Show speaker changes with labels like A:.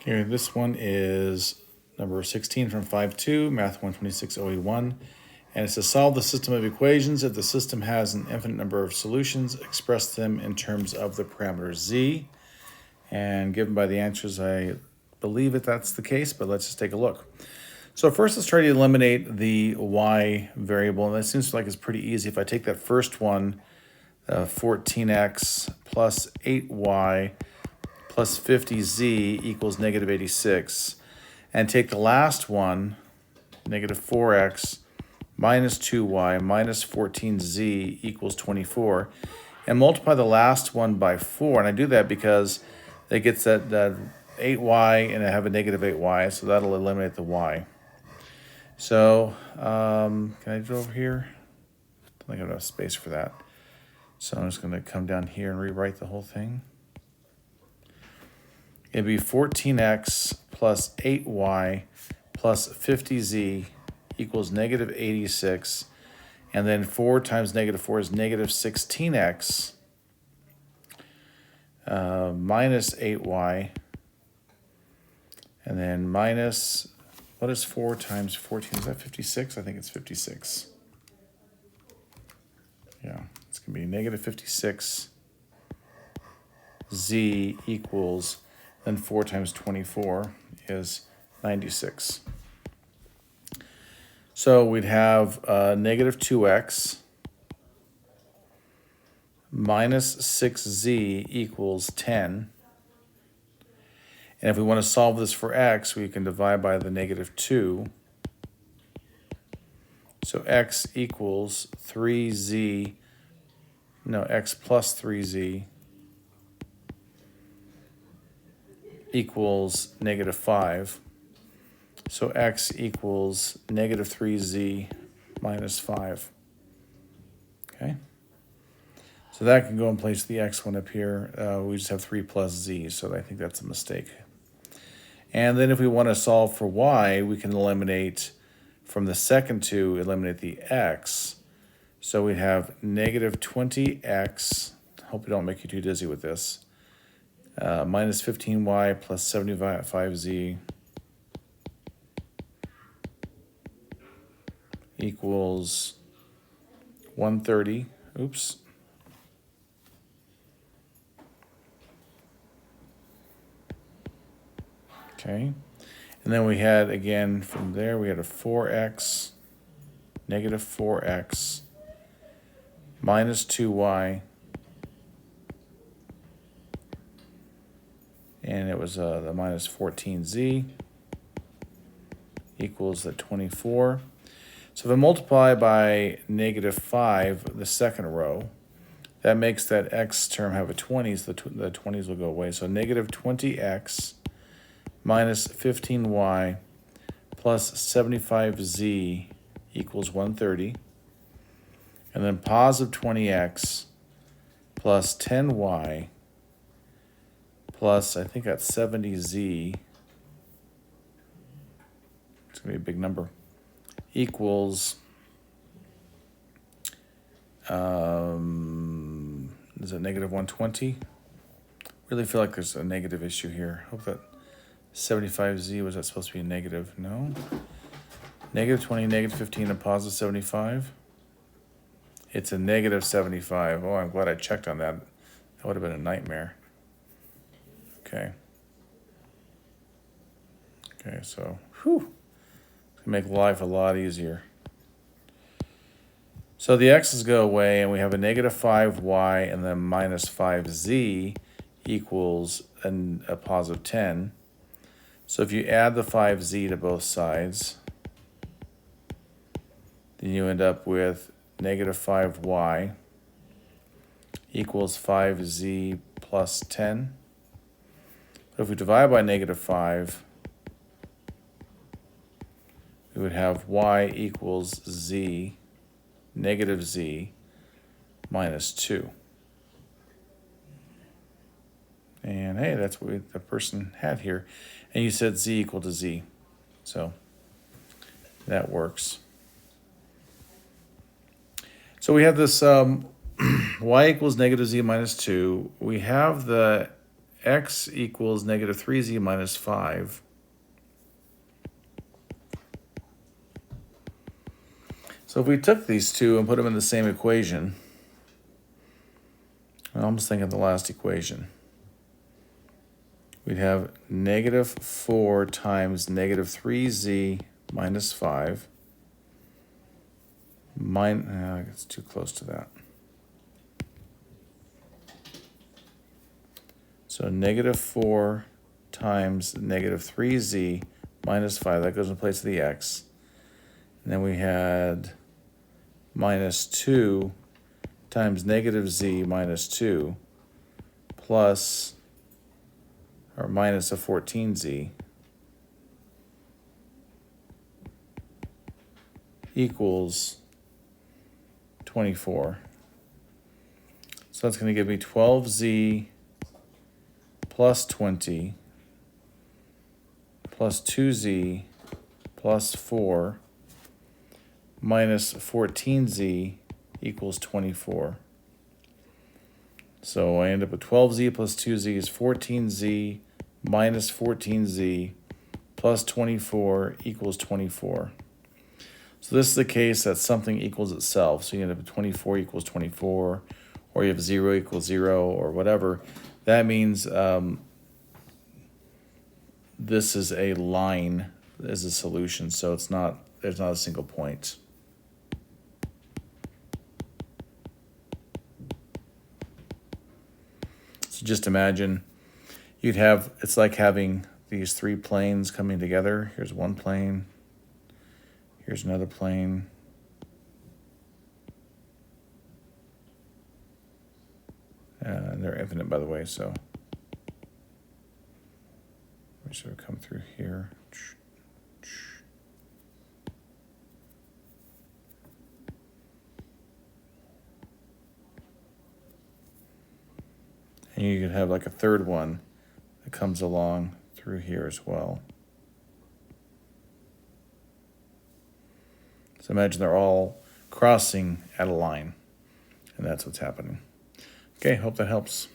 A: Here, this one is number 16 from 5.2, Math 126 OE1. And it's to solve the system of equations. If the system has an infinite number of solutions, express them in terms of the parameter z. And given by the answers, I believe that that's the case, but let's just take a look. So first, let's try to eliminate the y variable. And that seems like it's pretty easy. If I take that first one, 14x plus 8y plus 50z equals negative 86, and take the last one, negative 4x minus 2y minus 14z equals 24, and multiply the last one by 4. And I do that because it gets that 8y, and I have a negative 8y, so that'll eliminate the y. So can I do it over here? I don't think I have enough space for that. So I'm just going to come down here and rewrite the whole thing. It'd be 14x plus 8y plus 50z equals negative 86. And then 4 times negative 4 is negative 16x minus 8y. And then minus, what is 4 times 14? Is that 56? I think it's 56. Yeah, it's going to be negative 56 z equals, then 4 times 24 is 96. So we'd have negative 2x minus 6z equals 10. And if we want to solve this for x, we can divide by the negative 2. So x equals 3z, no, x plus 3z equals negative 5. So x equals negative 3z minus 5. Okay? So that can go in place of the x one up here. We just have 3 plus z, so I think that's a mistake. And then if we want to solve for y, we can eliminate from the second two, eliminate the x. So we have negative 20x, hope we don't make you too dizzy with this, minus 15y plus 75z equals 130. Oops. Okay. And then we had, again, from there, we had a 4x, negative 4x, minus 2y, and it was the minus 14z equals the 24. So if I multiply by negative 5, the second row, that makes that x term have a 20, so the 20s will go away. So negative 20x minus 15y plus 75z equals 130. And then positive 20x plus 10y plus, I think that's 70z, it's going to be a big number, equals, is it negative 120? Really feel like there's a negative issue here. Hope that 75z, was that supposed to be a negative? No. Negative 20, negative 15, and positive 75. It's a negative 75. Oh, I'm glad I checked on that. That would have been a nightmare. Okay. Okay, so, whew. It's going to make life a lot easier. So the x's go away, and we have a negative 5y and then minus 5z equals a positive 10. So if you add the 5z to both sides, then you end up with negative 5y equals 5z plus 10. But if we divide by negative 5, we would have y equals z, negative z, minus 2. And hey, that's what the person had here. And you said z equal to z. So that works. So we have this y equals negative z minus 2. We have the x equals negative 3z minus 5. So if we took these two and put them in the same equation, I'm almost thinking of the last equation. We'd have negative 4 times negative 3z minus 5. It's too close to that. So negative 4 times negative 3z minus 5. That goes in place of the x. And then we had minus 2 times negative z minus 2 plus or minus a 14z equals 24. So that's going to give me 12z plus 20 plus 2z plus 4 minus 14z equals 24. So I end up with 12z plus 2z is 14z minus 14z plus 24 equals 24. So this is the case that something equals itself. So you end up with 24 equals 24, or you have 0 equals 0, or whatever. That means this is a line as a solution, so there's not a single point. So just imagine it's like having these three planes coming together. Here's one plane. Here's another plane. And they're infinite, by the way, so we should come through here. And you could have like a third one that comes along through here as well. So imagine they're all crossing at a line, and that's what's happening. Okay, hope that helps.